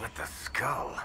with the skull.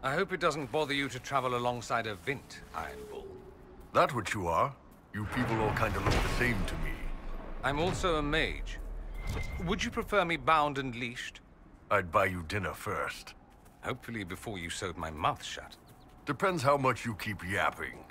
I hope it doesn't bother you to travel alongside a Vint, Iron Bull. That what you are? You people all kind of look the same to me. I'm also a mage. Would you prefer me bound and leashed? I'd buy you dinner first. Hopefully before you sewed my mouth shut. Depends how much you keep yapping.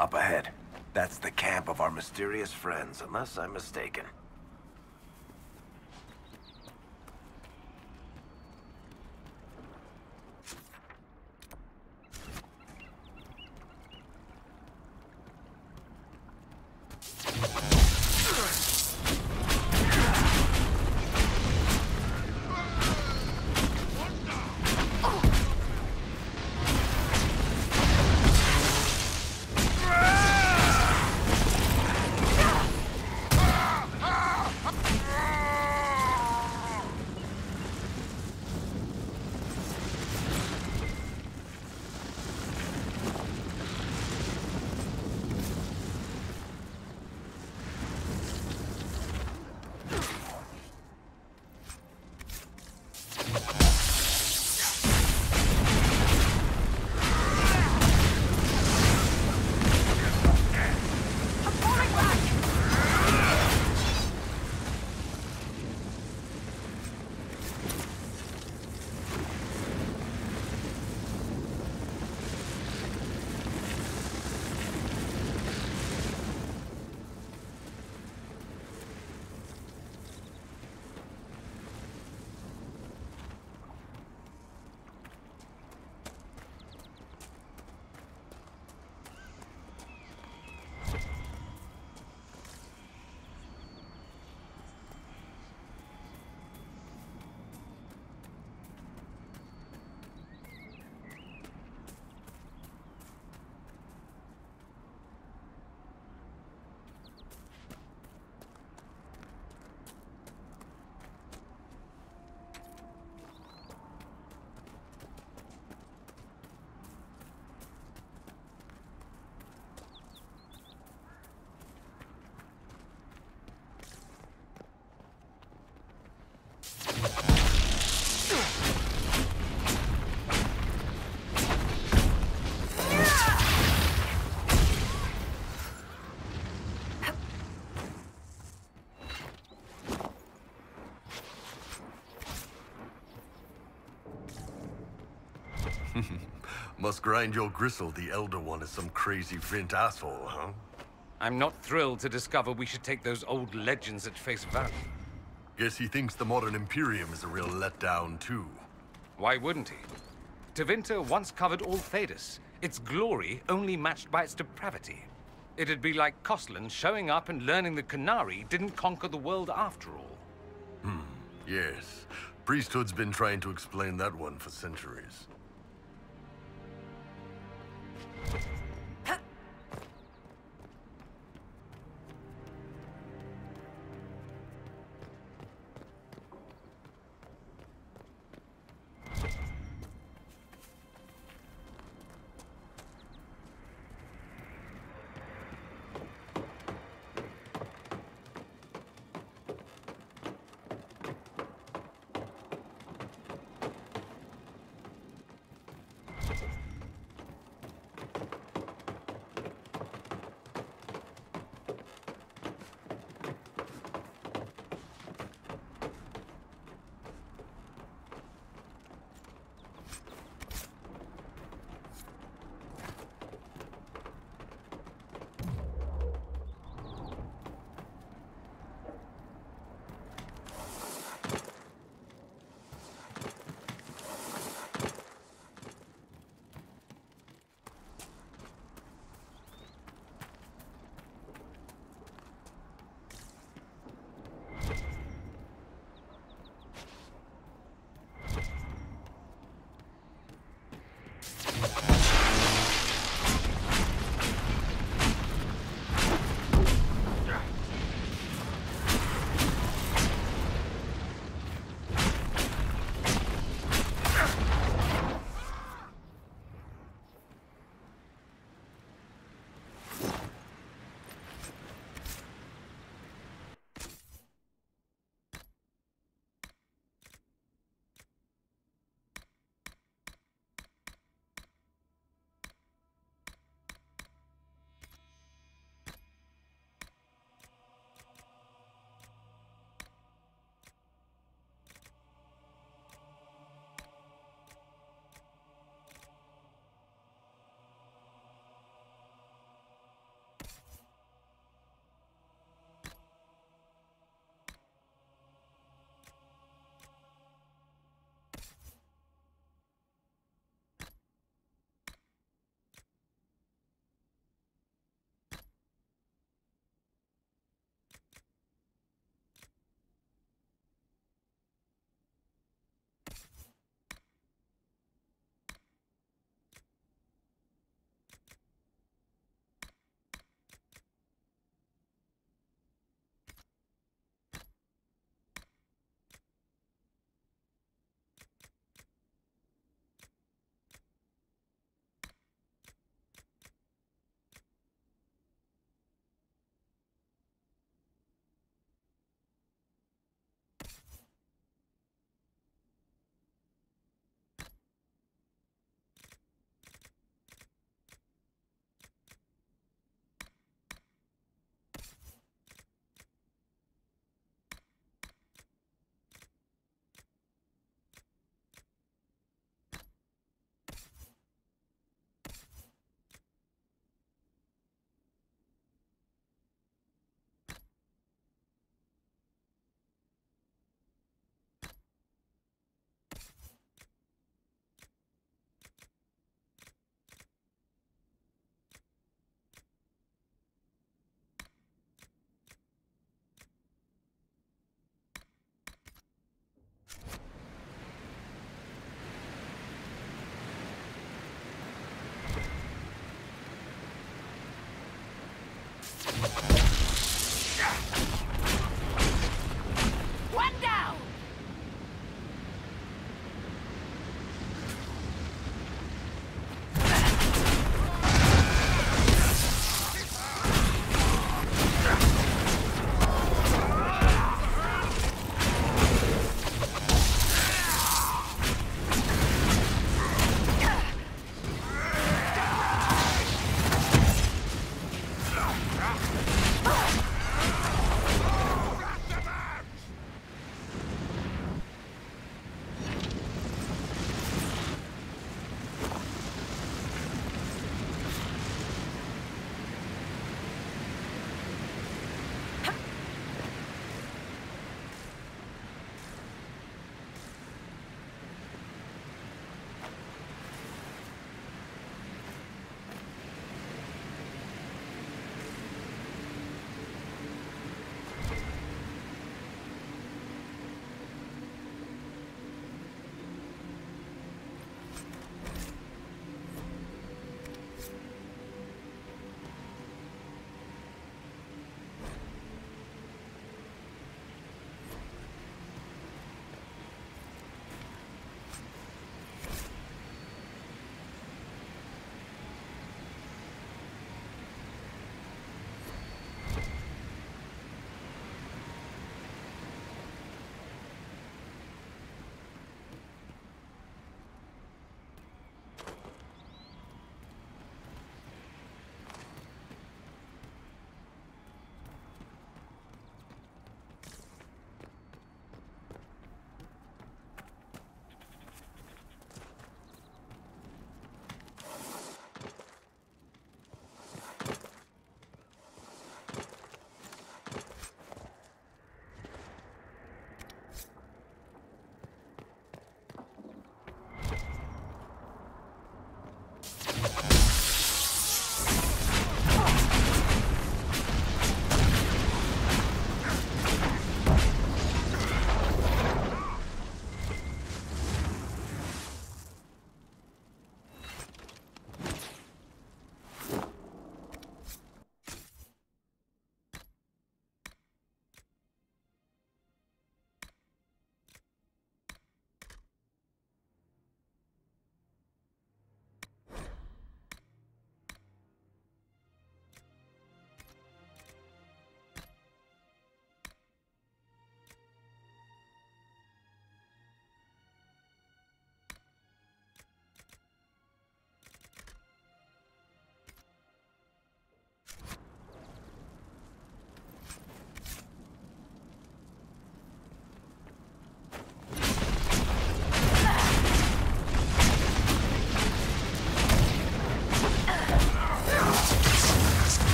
Up ahead. That's the camp of our mysterious friends, unless I'm mistaken. Must grind your gristle the Elder One is some crazy Vint asshole, huh? I'm not thrilled to discover we should take those old legends at face value. Guess he thinks the modern Imperium is a real letdown, too. Why wouldn't he? Tevinter once covered all Thedas, its glory only matched by its depravity. It'd be like Koslan showing up and learning the Qunari didn't conquer the world after all. Yes. Priesthood's been trying to explain that one for centuries.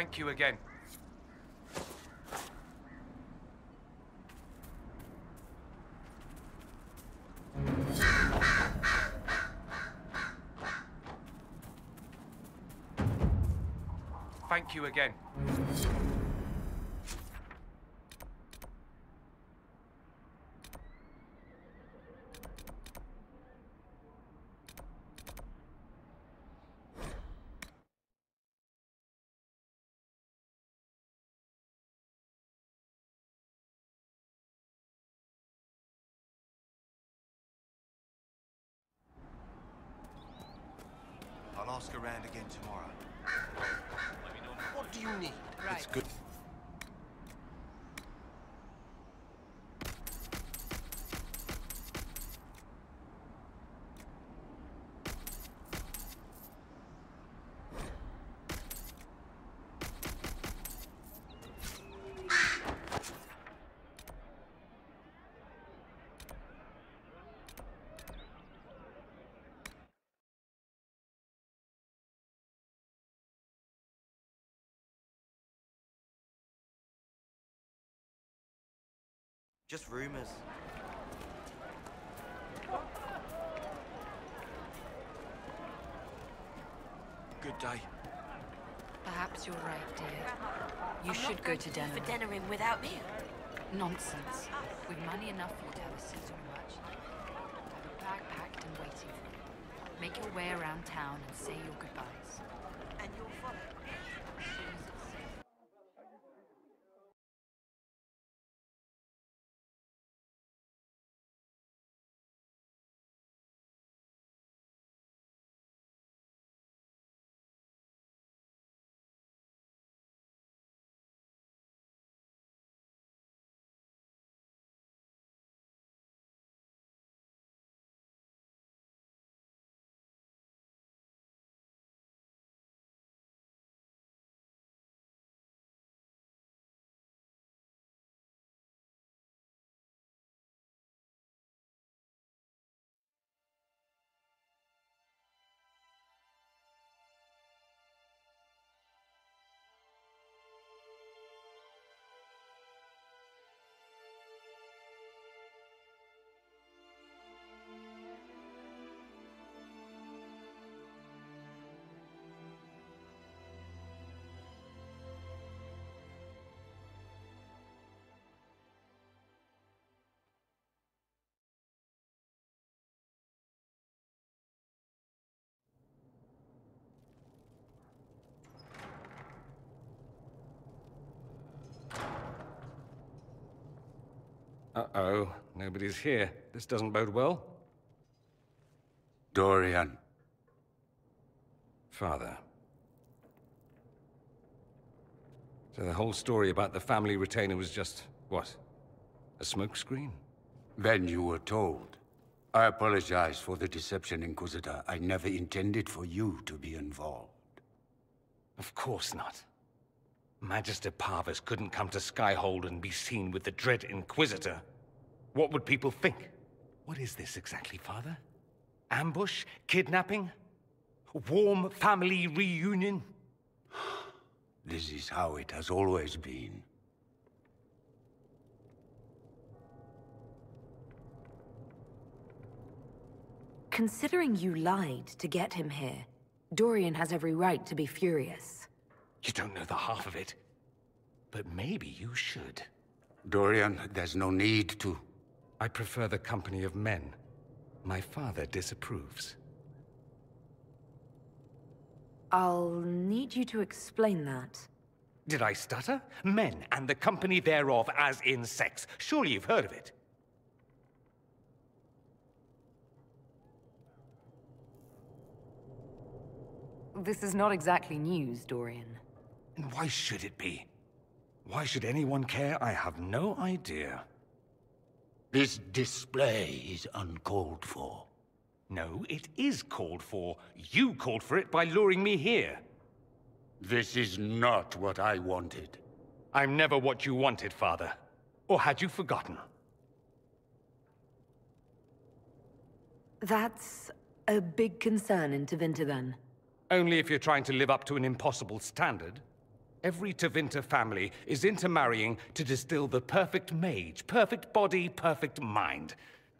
Thank you again. Thank you again. I'll ask around again tomorrow. What do you need? Right. It's good. Just rumors. Good day. Perhaps you're right, dear. You should go to Denerim. For Denerim without me? Nonsense. With money enough for you to have a seat on a merchant. Have a bag packed and waiting for you. Make your way around town and say your goodbyes. And you'll follow. As soon as it's safe. Uh-oh, nobody's here. This doesn't bode well. Dorian. Father. So the whole story about the family retainer was just, what? A smokescreen? Then you were told. I apologize for the deception, Inquisitor. I never intended for you to be involved. Of course not. Magister Parvus couldn't come to Skyhold and be seen with the dread Inquisitor. What would people think? What is this exactly, Father? Ambush? Kidnapping? Warm family reunion? This is how it has always been. Considering you lied to get him here, Dorian has every right to be furious. You don't know the half of it. But maybe you should. Dorian, there's no need to. I prefer the company of men. My father disapproves. I'll need you to explain that. Did I stutter? Men and the company thereof, as in sex. Surely you've heard of it. This is not exactly news, Dorian. And why should it be? Why should anyone care? I have no idea. This display is uncalled for. No, it is called for. You called for it by luring me here. This is not what I wanted. I'm never what you wanted, Father. Or had you forgotten? That's a big concern in Tevinter, then. Only if you're trying to live up to an impossible standard. Every Tevinter family is intermarrying to distill the perfect mage, perfect body, perfect mind,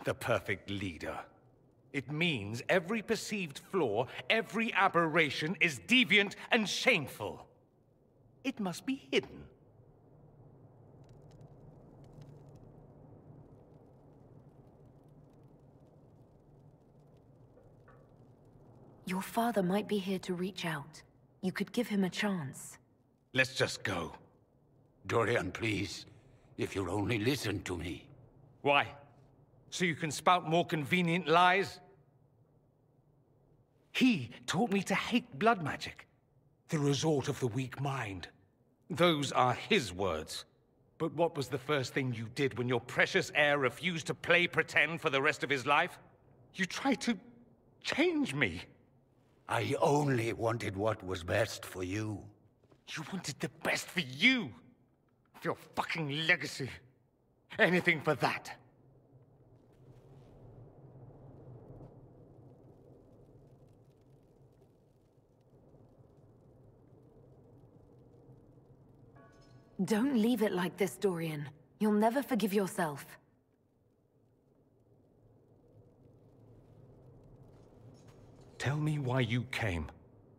the perfect leader. It means every perceived flaw, every aberration is deviant and shameful. It must be hidden. Your father might be here to reach out. You could give him a chance. Let's just go. Dorian, please. If you'll only listen to me. Why? So you can spout more convenient lies? He taught me to hate blood magic. The resort of the weak mind. Those are his words. But what was the first thing you did when your precious heir refused to play pretend for the rest of his life? You tried to change me. I only wanted what was best for you. You wanted the best for you. For your fucking legacy. Anything for that. Don't leave it like this, Dorian. You'll never forgive yourself. Tell me why you came.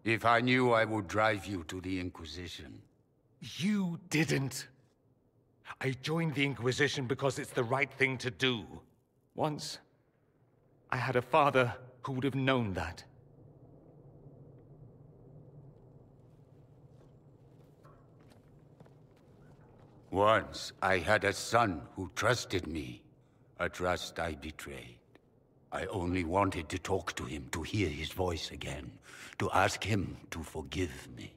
If I knew, I would drive you to the Inquisition. You didn't. I joined the Inquisition because it's the right thing to do. Once, I had a father who would have known that. Once, I had a son who trusted me. A trust I betrayed. I only wanted to talk to him, to hear his voice again, to ask him to forgive me.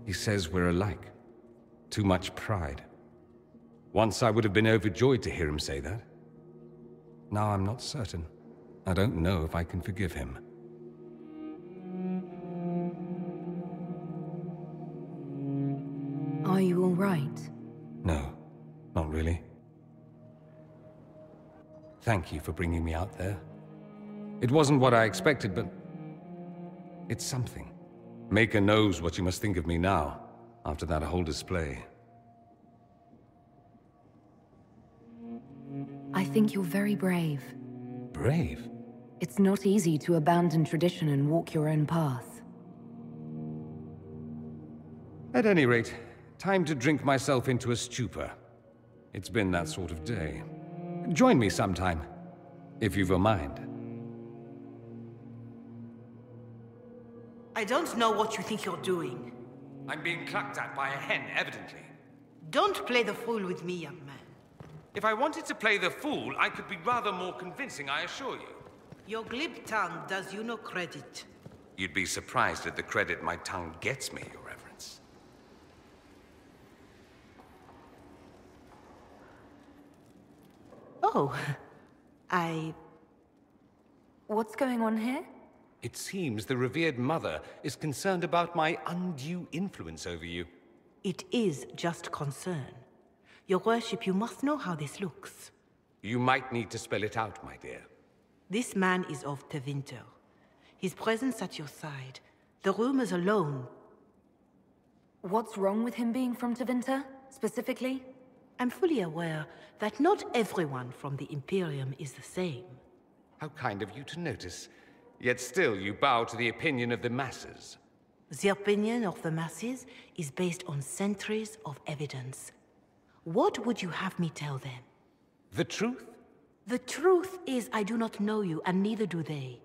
He says we're alike. Too much pride. Once I would have been overjoyed to hear him say that. Now I'm not certain. I don't know if I can forgive him. Are you all right? No, not really. Thank you for bringing me out there. It wasn't what I expected, but it's something. Maker knows what you must think of me now, after that whole display. I think you're very brave. Brave? It's not easy to abandon tradition and walk your own path. At any rate, time to drink myself into a stupor. It's been that sort of day. Join me sometime, if you've a mind. I don't know what you think you're doing. I'm being clucked at by a hen, evidently. Don't play the fool with me, young man. If I wanted to play the fool, I could be rather more convincing, I assure you. Your glib tongue does you no credit. You'd be surprised at the credit my tongue gets me, Your Reverence. Oh, What's going on here? It seems the revered mother is concerned about my undue influence over you. It is just concern. Your worship, you must know how this looks. You might need to spell it out, my dear. This man is of Tevinter. His presence at your side, the rumors alone. What's wrong with him being from Tevinter, specifically? I'm fully aware that not everyone from the Imperium is the same. How kind of you to notice. Yet still you bow to the opinion of the masses. The opinion of the masses is based on centuries of evidence. What would you have me tell them? The truth? The truth is I do not know you, and neither do they.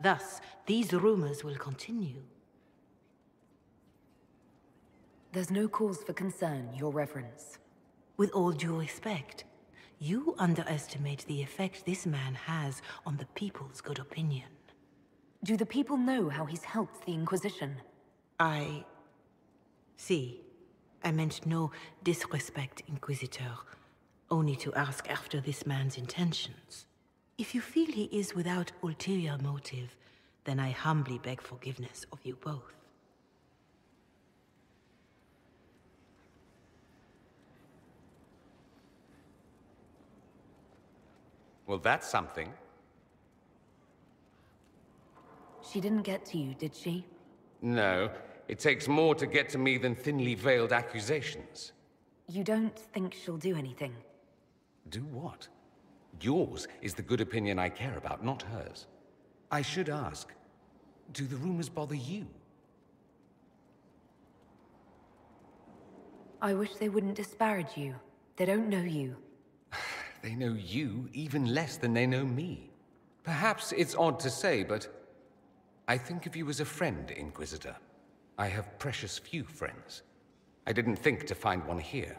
Thus, these rumors will continue. There's no cause for concern, Your Reverence. With all due respect, you underestimate the effect this man has on the people's good opinion. Do the people know how he's helped the Inquisition? See, I meant no disrespect, Inquisitor. Only to ask after this man's intentions. If you feel he is without ulterior motive, then I humbly beg forgiveness of you both. Well, that's something. She didn't get to you, did she? No, it takes more to get to me than thinly veiled accusations. You don't think she'll do anything? Do what? Yours is the good opinion I care about, not hers. I should ask, do the rumors bother you? I wish they wouldn't disparage you. They don't know you. They know you even less than they know me. Perhaps it's odd to say, but I think of you as a friend, Inquisitor. I have precious few friends. I didn't think to find one here.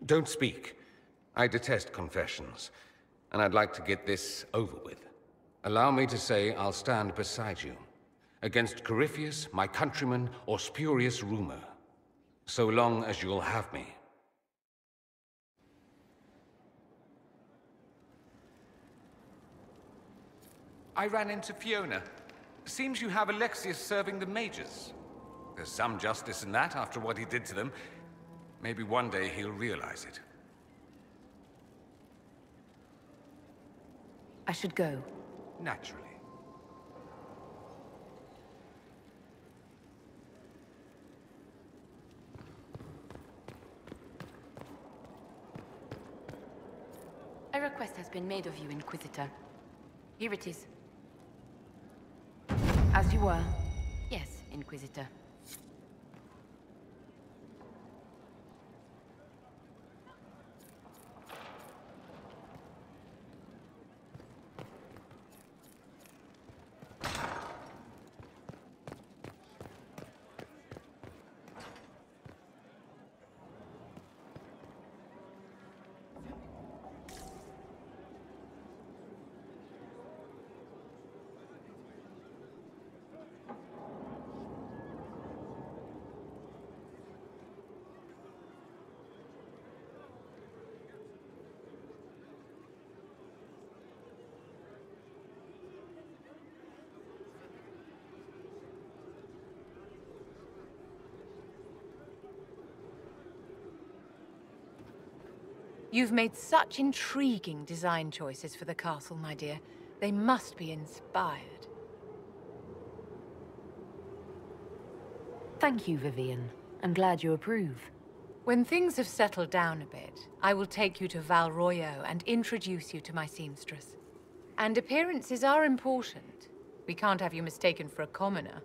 Don't speak. I detest confessions, and I'd like to get this over with. Allow me to say I'll stand beside you, against Corypheus, my countryman, or spurious rumor, so long as you'll have me. I ran into Fiona. Seems you have Alexius serving the mages. There's some justice in that after what he did to them. Maybe one day he'll realize it. I should go. Naturally. A request has been made of you, Inquisitor. Here it is. As you were. Yes, Inquisitor. You've made such intriguing design choices for the castle, my dear. They must be inspired. Thank you, Vivian. I'm glad you approve. When things have settled down a bit, I will take you to Val Royeaux and introduce you to my seamstress. And appearances are important. We can't have you mistaken for a commoner.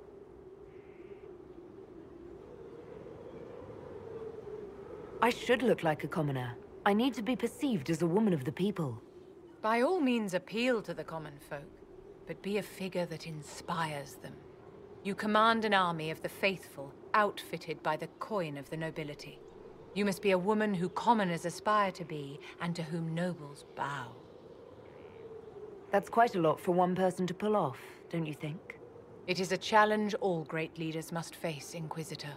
I should look like a commoner. I need to be perceived as a woman of the people. By all means appeal to the common folk, but be a figure that inspires them. You command an army of the faithful, outfitted by the coin of the nobility. You must be a woman who commoners aspire to be, and to whom nobles bow. That's quite a lot for one person to pull off, don't you think? It is a challenge all great leaders must face, Inquisitor.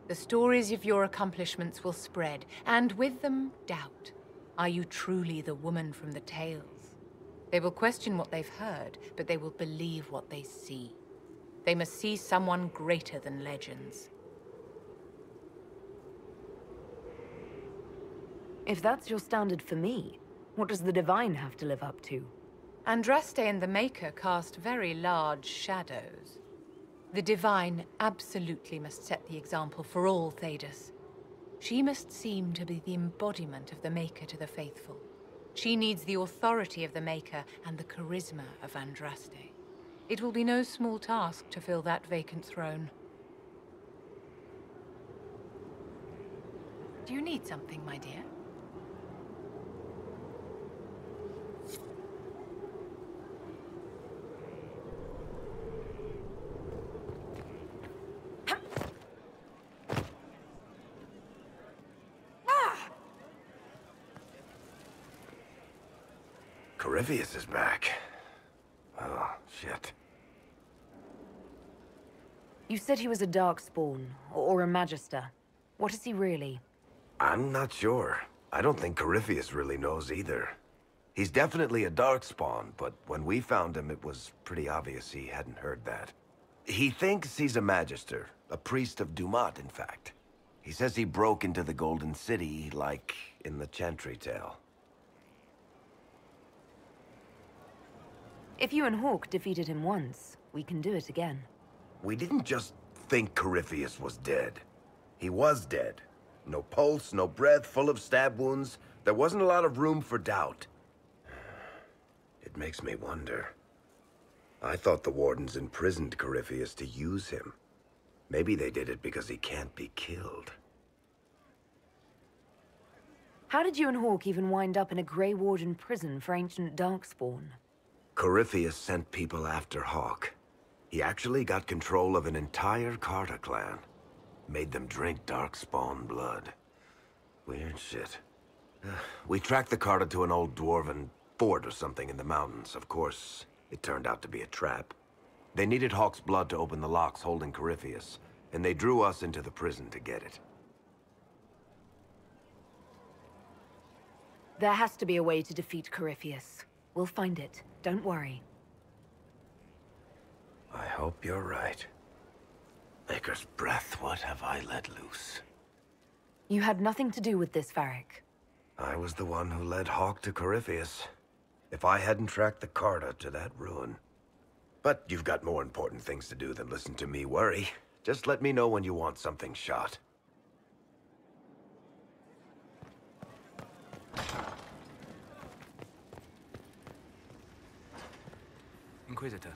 The stories of your accomplishments will spread, and with them, doubt. Are you truly the woman from the tales? They will question what they've heard, but they will believe what they see. They must see someone greater than legends. If that's your standard for me, what does the Divine have to live up to? Andraste and the Maker cast very large shadows. The Divine absolutely must set the example for all Thedas. She must seem to be the embodiment of the Maker to the faithful. She needs the authority of the Maker and the charisma of Andraste. It will be no small task to fill that vacant throne. Do you need something, my dear? Corypheus is back. Oh, shit. You said he was a Darkspawn, or a Magister. What is he really? I'm not sure. I don't think Corypheus really knows either. He's definitely a Darkspawn, but when we found him, it was pretty obvious he hadn't heard that. He thinks he's a Magister, a priest of Dumat, in fact. He says he broke into the Golden City, like in the Chantry tale. If you and Hawke defeated him once, we can do it again. We didn't just think Corypheus was dead. He was dead. No pulse, no breath, full of stab wounds. There wasn't a lot of room for doubt. It makes me wonder. I thought the Wardens imprisoned Corypheus to use him. Maybe they did it because he can't be killed. How did you and Hawke even wind up in a Grey Warden prison for ancient Darkspawn? Corypheus sent people after Hawke. He actually got control of an entire Carta clan. Made them drink Darkspawn blood. Weird shit. We tracked the Carta to an old dwarven fort or something in the mountains. Of course, it turned out to be a trap. They needed Hawke's blood to open the locks holding Corypheus, and they drew us into the prison to get it. There has to be a way to defeat Corypheus. We'll find it. Don't worry. I hope you're right. Maker's breath, what have I let loose? You had nothing to do with this, Varric. I was the one who led Hawke to Corypheus. If I hadn't tracked the Carta to that ruin. But you've got more important things to do than listen to me worry. Just let me know when you want something shot. Inquisitor.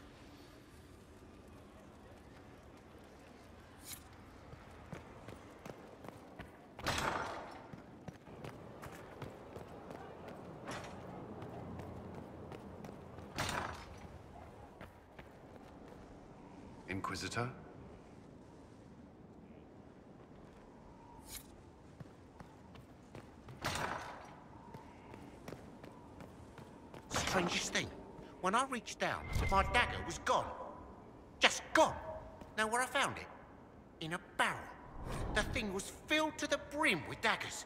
Inquisitor? Strangest thing, when I reached down, my dagger was gone. Just gone. Know where I found it? In a barrel. The thing was filled to the brim with daggers.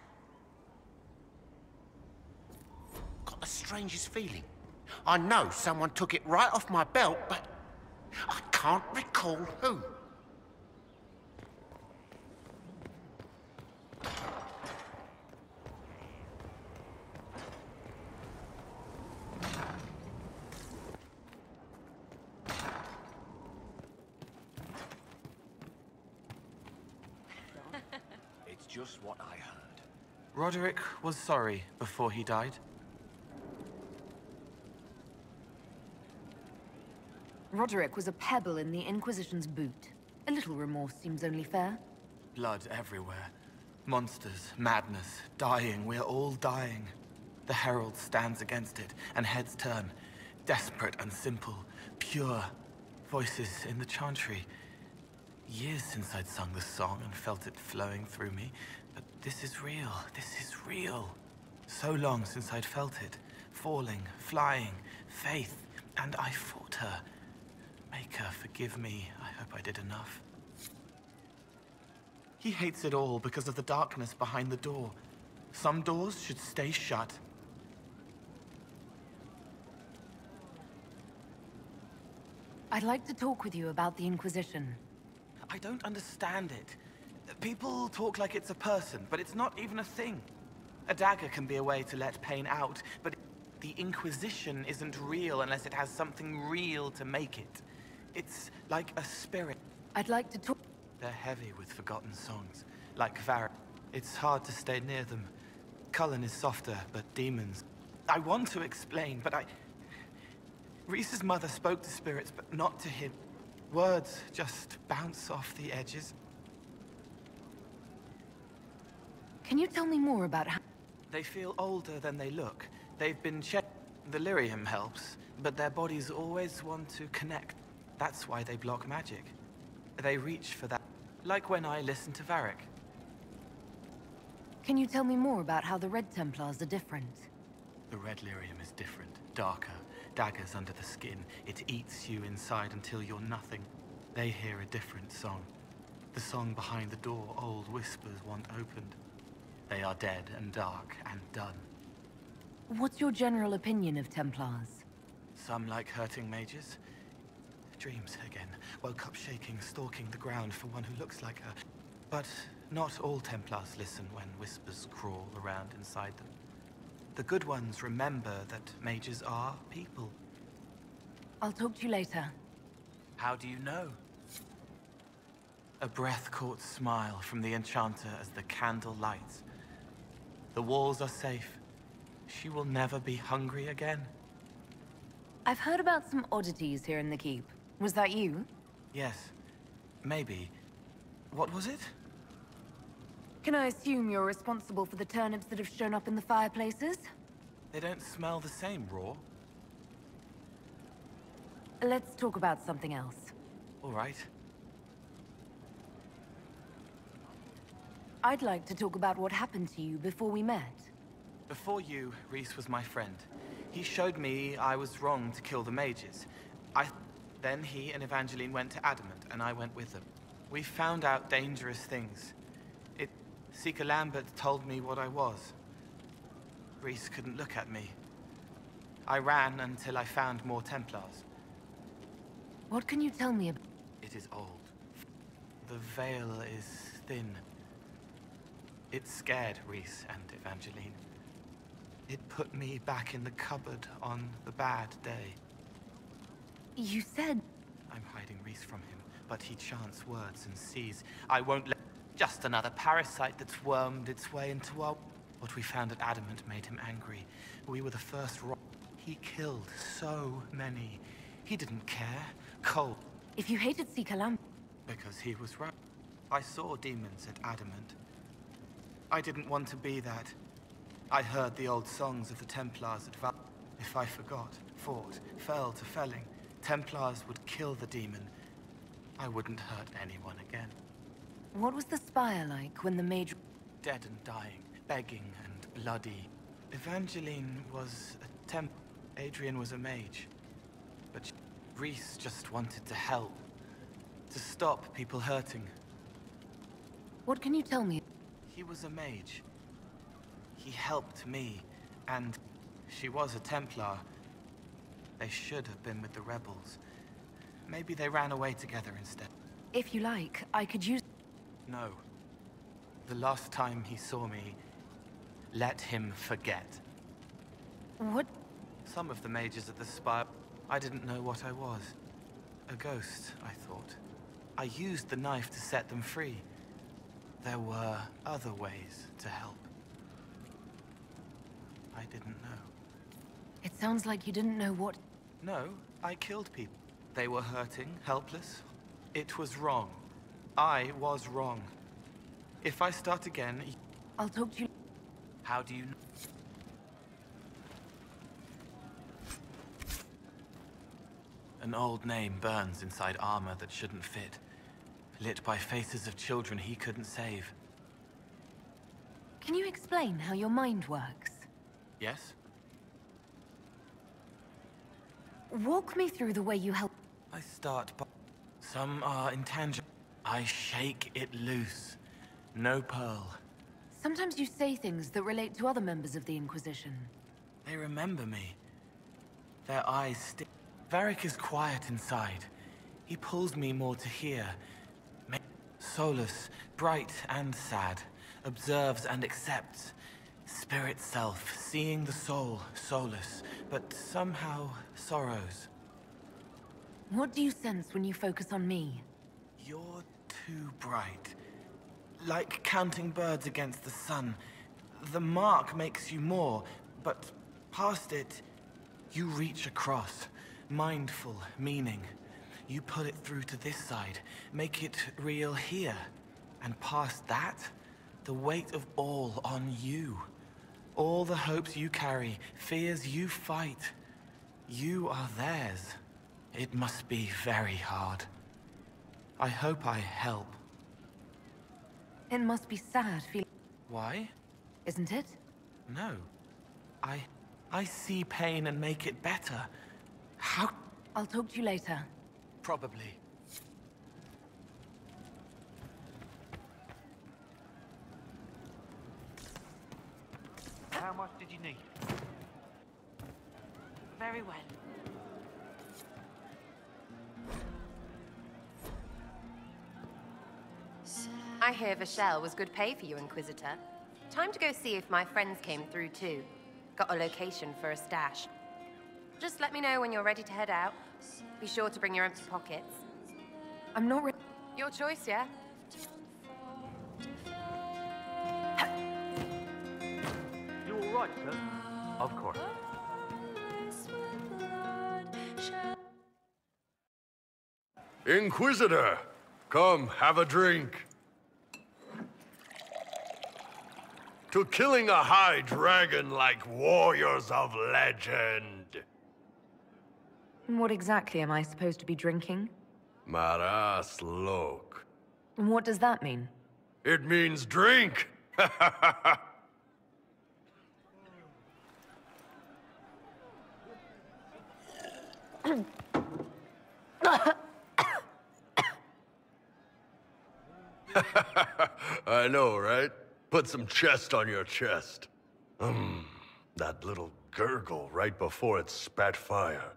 Got the strangest feeling. I know someone took it right off my belt, but I can't recall who. It's just what I heard. Roderick was sorry before he died. Roderick was a pebble in the Inquisition's boot. A little remorse seems only fair. Blood everywhere. Monsters, madness, dying. We're all dying. The Herald stands against it, and heads turn. Desperate and simple. Pure. Voices in the chantry. Years since I'd sung the song and felt it flowing through me. But this is real. This is real. So long since I'd felt it. Falling, flying, faith. And I fought her. Maker, forgive me. I hope I did enough. He hates it all because of the darkness behind the door. Some doors should stay shut. I'd like to talk with you about the Inquisition. I don't understand it. People talk like it's a person, but it's not even a thing. A dagger can be a way to let pain out, but the Inquisition isn't real unless it has something real to make it. It's like a spirit. I'd like to talk... They're heavy with forgotten songs, like Varric. It's hard to stay near them. Cullen is softer, but demons... I want to explain, but Rhys's mother spoke to spirits, but not to him. Words just bounce off the edges. Can you tell me more about how... They feel older than they look. They've been checked. The lyrium helps, but their bodies always want to connect. That's why they block magic. They reach for that, like when I listen to Varric. Can you tell me more about how the Red Templars are different? The red lyrium is different, darker. Daggers under the skin. It eats you inside until you're nothing. They hear a different song. The song behind the door old whispers want opened. They are dead and dark and done. What's your general opinion of Templars? Some like hurting mages. Dreams again. Woke up shaking, stalking the ground for one who looks like her. But not all Templars listen when whispers crawl around inside them. The good ones remember that mages are people. I'll talk to you later. How do you know? A breath-caught smile from the enchanter as the candle lights. The walls are safe. She will never be hungry again. I've heard about some oddities here in the keep. Was that you? Yes. Maybe. What was it? Can I assume you're responsible for the turnips that have shown up in the fireplaces? They don't smell the same, raw. Let's talk about something else. All right. I'd like to talk about what happened to you before we met. Before you, Rhys was my friend. He showed me I was wrong to kill the mages. Then he and Evangeline went to Adamant, and I went with them. We found out dangerous things. Seeker Lambert told me what I was. Rhys couldn't look at me. I ran until I found more Templars. What can you tell me about... It is old. The veil is thin. It scared Rhys and Evangeline. It put me back in the cupboard on the bad day. You said... I'm hiding Rhys from him, but he chants words and sees. I won't let... Just another parasite that's wormed its way into our... What we found at Adamant made him angry. We were the first He killed so many. He didn't care. Cold. If you hated Seeker Lambert... Because he was right. I saw demons at Adamant. I didn't want to be that. I heard the old songs of the Templars at Val... If I forgot, fought, fell to felling, Templars would kill the demon. I wouldn't hurt anyone again. What was the spire like when the mage... Dead and dying, begging and bloody. Evangeline was a temp... Adrian was a mage. But Rhys just wanted to help. To stop people hurting. What can you tell me? He was a mage. He helped me, and she was a Templar. They should have been with the rebels. Maybe they ran away together instead. If you like, I could use... No. The last time he saw me, let him forget. What? Some of the mages at the spire, I didn't know what I was. A ghost, I thought. I used the knife to set them free. There were other ways to help. I didn't know. It sounds like you didn't know what... No, I killed people. They were hurting, helpless. It was wrong. I was wrong. If I start again... I'll talk to you... How do you know? An old name burns inside armor that shouldn't fit. Lit by faces of children he couldn't save. Can you explain how your mind works? Yes? Walk me through the way you help... I start by... Some are intangible. I shake it loose. No pearl. Sometimes you say things that relate to other members of the Inquisition. They remember me. Their eyes stick. Varric is quiet inside. He pulls me more to hear. Soulless, bright and sad, observes and accepts. Spirit self, seeing the soul, soulless, but somehow sorrows. What do you sense when you focus on me? You're too bright. Like counting birds against the sun. The mark makes you more, but past it, you reach across. Mindful meaning. You put it through to this side, make it real here. And past that, the weight of all on you. All the hopes you carry, fears you fight. You are theirs. It must be very hard. I hope I help. It must be sad feeling... Why? Isn't it? No. I see pain and make it better. How... I'll talk to you later. Probably. How much did you need? Very well. I hear Vashel was good pay for you, Inquisitor. Time to go see if my friends came through too. Got a location for a stash. Just let me know when you're ready to head out. Be sure to bring your empty pockets. I'm not ready. Your choice, yeah? You all right, sir? Of course. Inquisitor, come have a drink. To killing a high dragon like warriors of legend. What exactly am I supposed to be drinking? Maras lok. And what does that mean? It means drink. I know, right? Put some chest on your chest. That little gurgle right before it spat fire.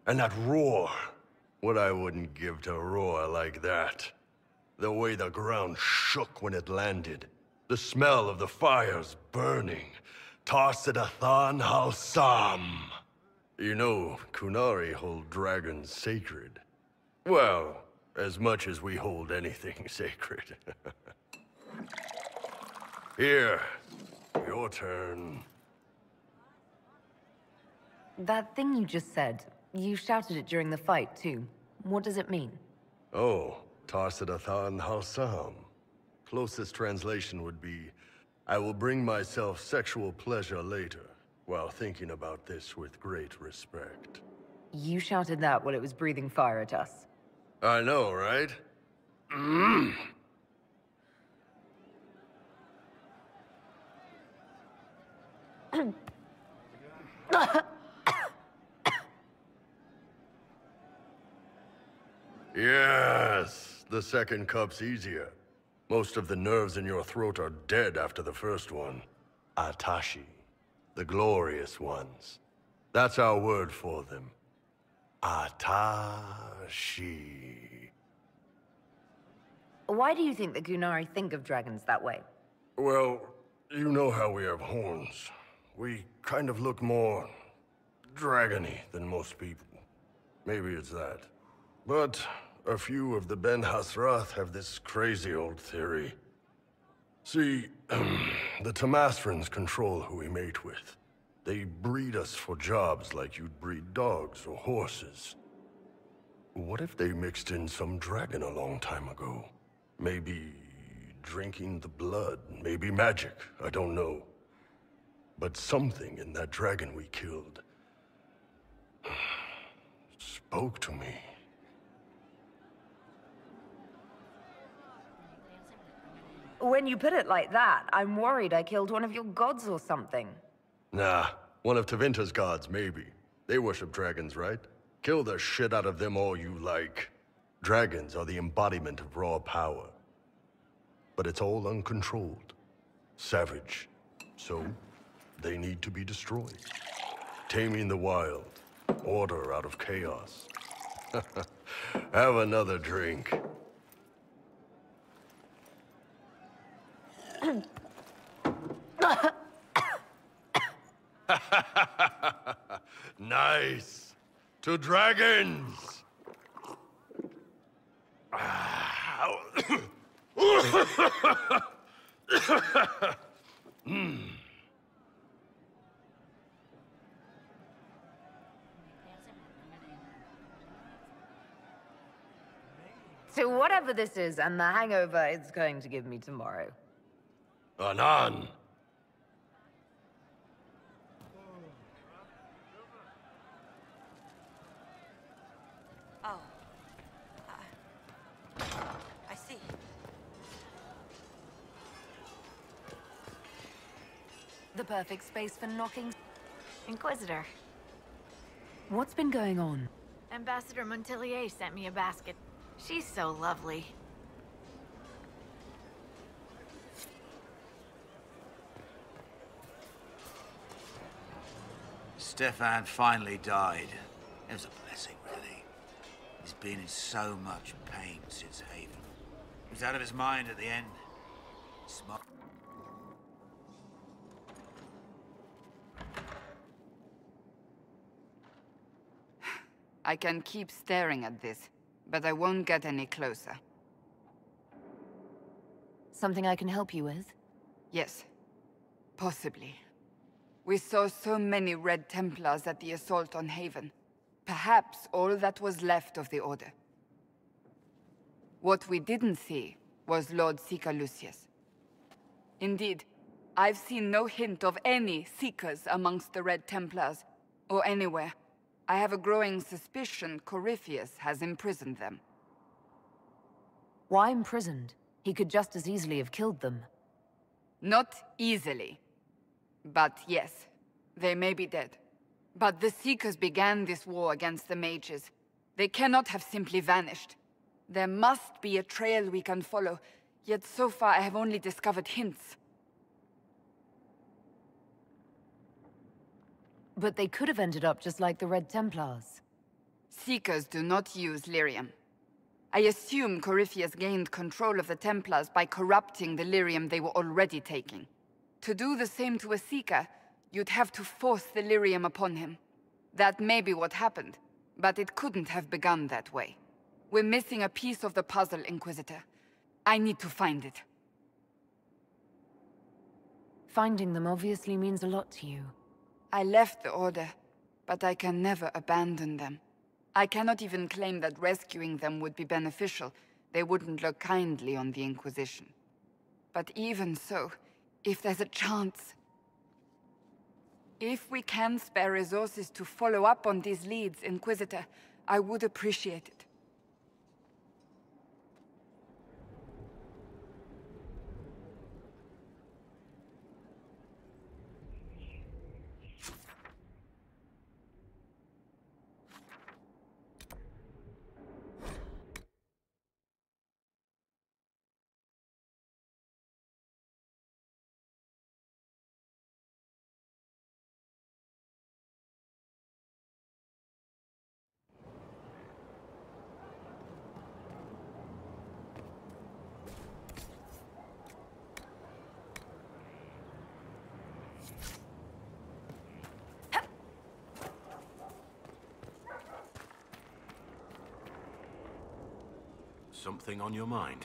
And that roar. What I wouldn't give to roar like that. The way the ground shook when it landed. The smell of the fires burning. Tarsidathan Halsam. You know, Kunari hold dragons sacred. Well, as much as we hold anything sacred. Here, your turn. That thing you just said, you shouted it during the fight, too. What does it mean? Oh, Tarsidathan Halsam. Closest translation would be, I will bring myself sexual pleasure later, while thinking about this with great respect. You shouted that while it was breathing fire at us. I know, right? Yes, the second cup's easier. Most of the nerves in your throat are dead after the first one. Atashi, the glorious ones. That's our word for them. Atashi. Why do you think the Gunari think of dragons that way? Well, you know how we have horns. We kind of look more dragony than most people. Maybe it's that. But a few of the Ben Hasrath have this crazy old theory. See, the Tamasrans control who we mate with. They breed us for jobs like you'd breed dogs or horses. What if they mixed in some dragon a long time ago? Maybe drinking the blood, maybe magic, I don't know. But something in that dragon we killed spoke to me. When you put it like that, I'm worried I killed one of your gods or something. Nah, one of Tevinter's gods, maybe. They worship dragons, right? Kill the shit out of them all you like. Dragons are the embodiment of raw power. But it's all uncontrolled. Savage. So, they need to be destroyed. Taming the wild. Order out of chaos. Have another drink. Nice. To dragons. To whatever this is and the hangover it's going to give me tomorrow. Anan. Oh. I see. The perfect space for knocking. Inquisitor. What's been going on? Ambassador Montelier sent me a basket. She's so lovely. Stefan finally died. It was a blessing, really. He's been in so much pain since Haven. He was out of his mind at the end. Smart. I can keep staring at this, but I won't get any closer. Something I can help you with? Yes. Possibly. We saw so many Red Templars at the assault on Haven. Perhaps all that was left of the Order. What we didn't see was Lord Seeker Lucius. Indeed, I've seen no hint of any Seekers amongst the Red Templars, or anywhere. I have a growing suspicion Corypheus has imprisoned them. Why imprisoned? He could just as easily have killed them. Not easily. But yes, they may be dead. But the Seekers began this war against the mages. They cannot have simply vanished. There must be a trail we can follow, yet so far I have only discovered hints. But they could have ended up just like the Red Templars. Seekers do not use lyrium. I assume Corypheus gained control of the Templars by corrupting the lyrium they were already taking. To do the same to a Seeker, you'd have to force the lyrium upon him. That may be what happened, but it couldn't have begun that way. We're missing a piece of the puzzle, Inquisitor. I need to find it. Finding them obviously means a lot to you. I left the Order, but I can never abandon them. I cannot even claim that rescuing them would be beneficial. They wouldn't look kindly on the Inquisition. But even so, if there's a chance... If we can spare resources to follow up on these leads, Inquisitor, I would appreciate it. Something on your mind?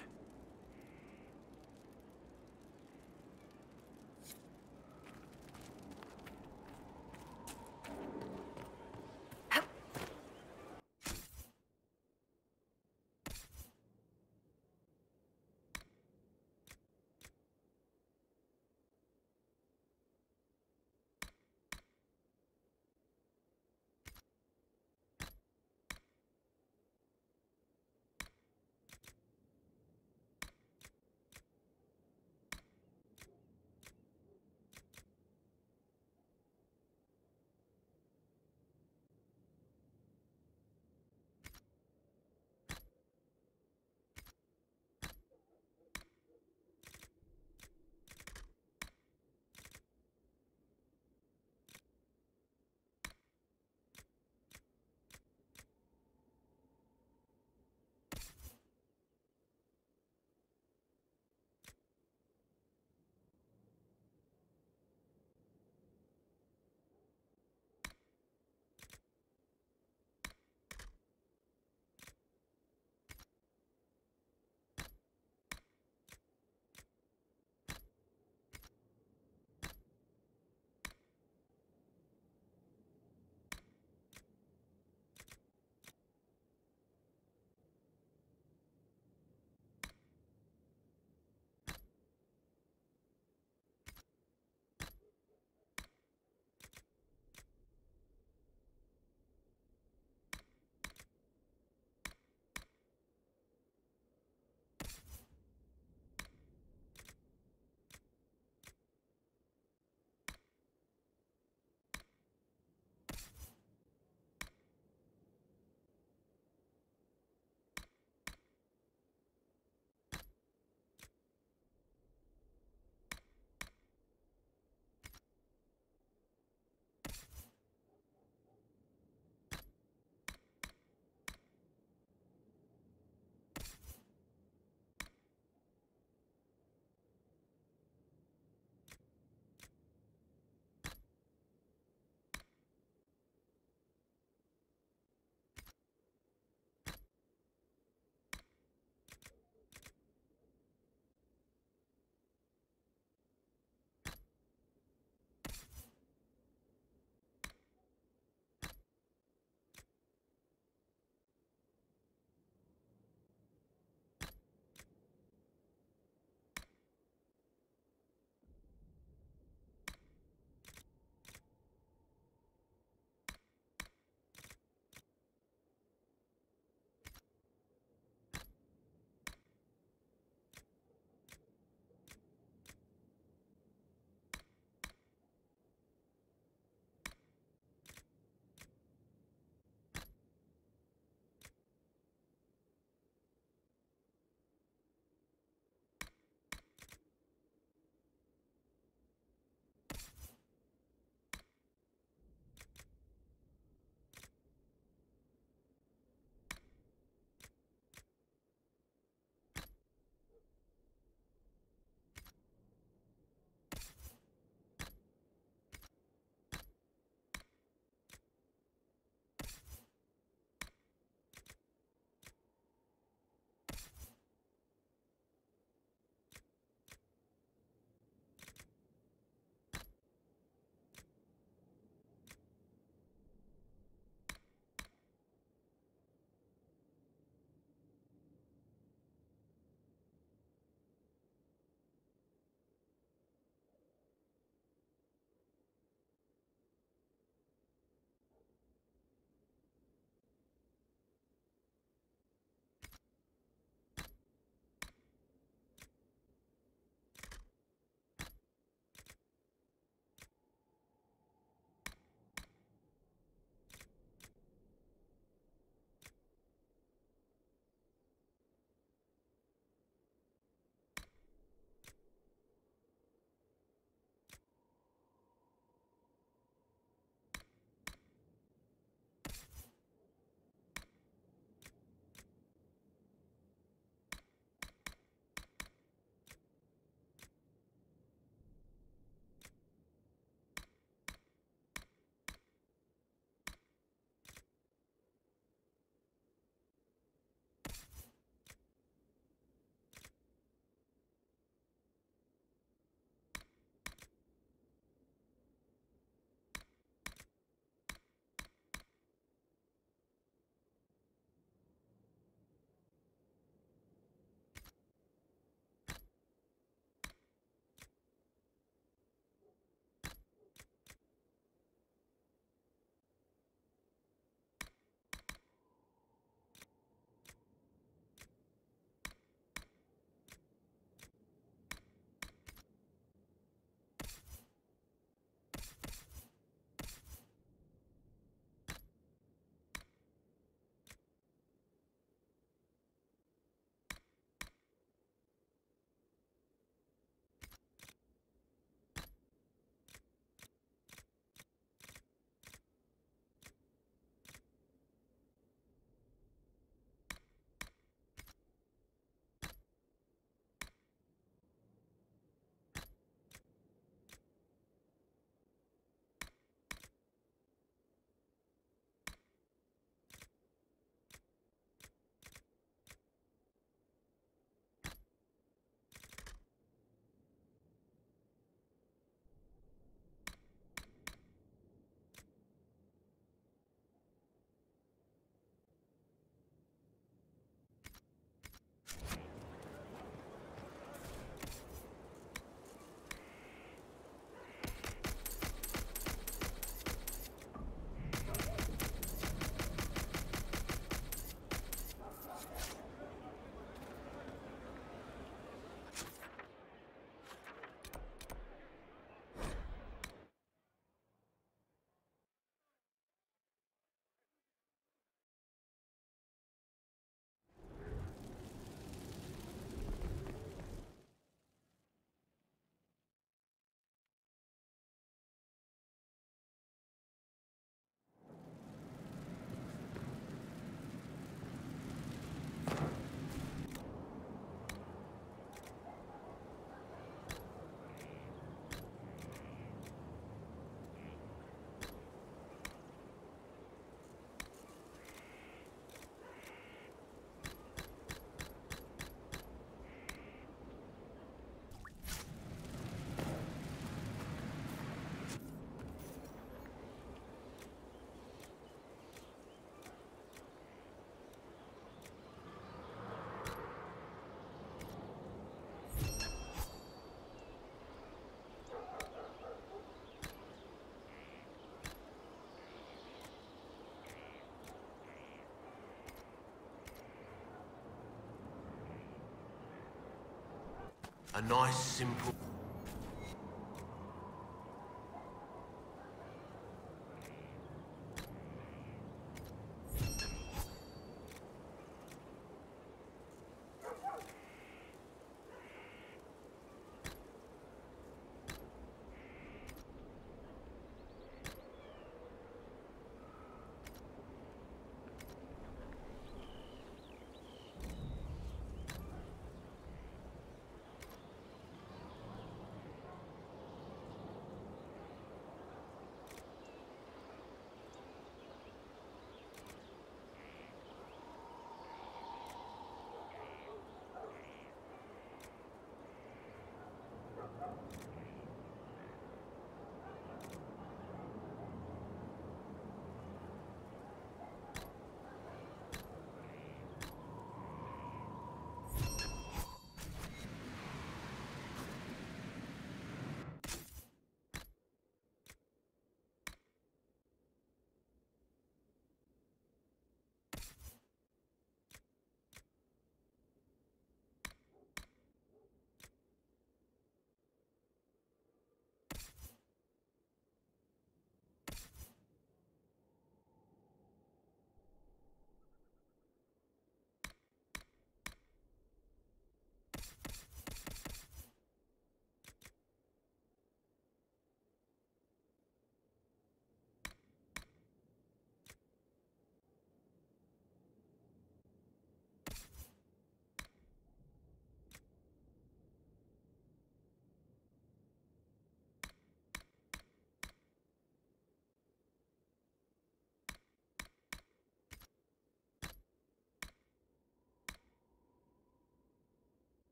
A nice, simple...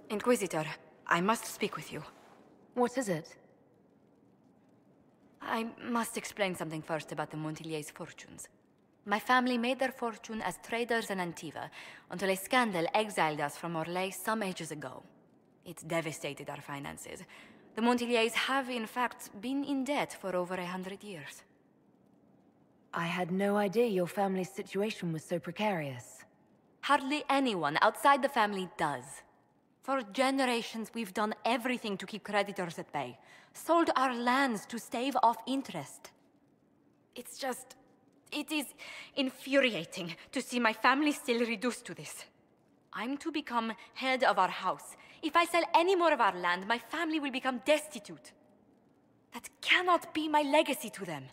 Inquisitor, I must speak with you. What is it? I must explain something first about the Montiliers' fortunes. My family made their fortune as traders in Antiva until a scandal exiled us from Orlais some ages ago. It devastated our finances. The Montiliers have, in fact, been in debt for over 100 years. I had no idea your family's situation was so precarious. Hardly anyone outside the family does. For generations, we've done everything to keep creditors at bay. Sold our lands to stave off interest. It is infuriating to see my family still reduced to this. I'm to become head of our house. If I sell any more of our land, my family will become destitute. That cannot be my legacy to them.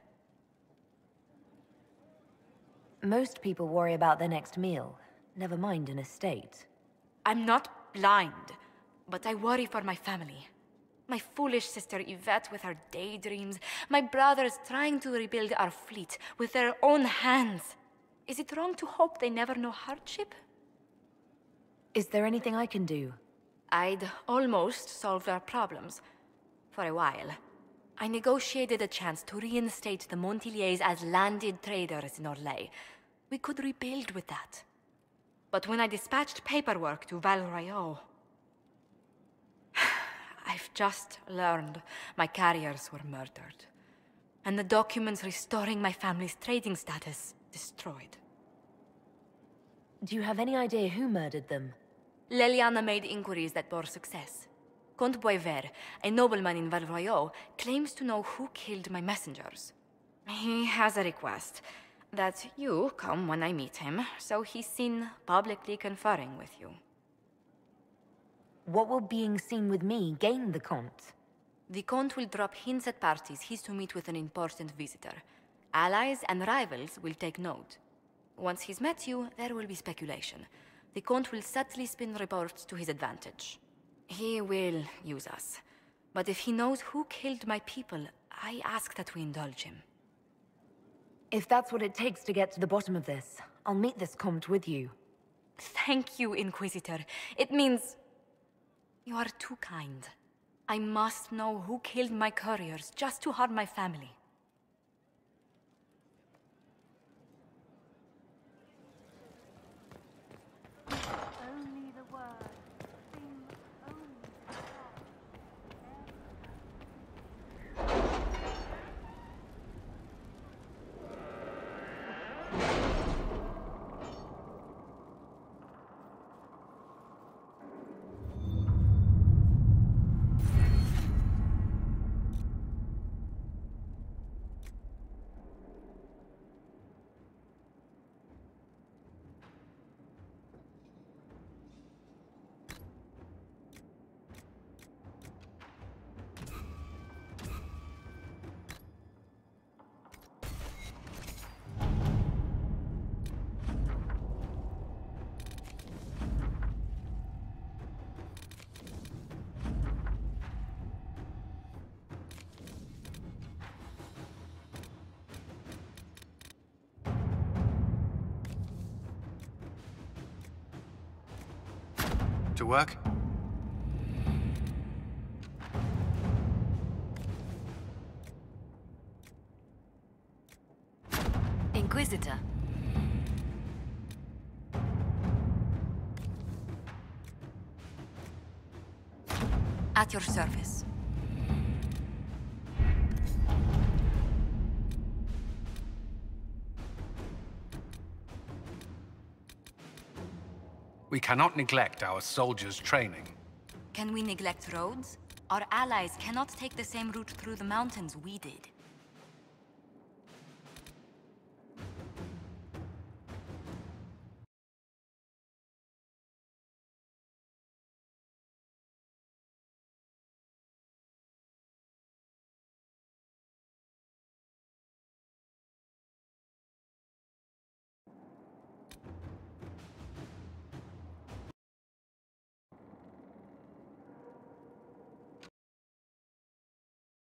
Most people worry about their next meal, never mind an estate. I'm not blind, but I worry for my family. My foolish sister Yvette with her daydreams. My brothers trying to rebuild our fleet with their own hands. Is it wrong to hope they never know hardship? Is there anything I can do? I'd almost solved our problems. For a while. I negotiated a chance to reinstate the Montiliers as landed traders in Orlais. We could rebuild with that. But when I dispatched paperwork to Val Royeaux, I've just learned my carriers were murdered. And the documents restoring my family's trading status destroyed. Do you have any idea who murdered them? Leliana made inquiries that bore success. Comte Boisvert, a nobleman in Valroyot, claims to know who killed my messengers. He has a request that you come when I meet him, so he's seen publicly conferring with you. What will being seen with me gain the Comte? The Comte will drop hints at parties he's to meet with an important visitor. Allies and rivals will take note. Once he's met you, there will be speculation. The Comte will subtly spin reports to his advantage. He will use us. But if he knows who killed my people, I ask that we indulge him. If that's what it takes to get to the bottom of this, I'll meet this Comte with you. Thank you, Inquisitor. It means... you are too kind. I must know who killed my couriers just to harm my family. Only the word. Sing only the To work? Inquisitor. At your service. We cannot neglect our soldiers' training. Can we neglect roads? Our allies cannot take the same route through the mountains we did.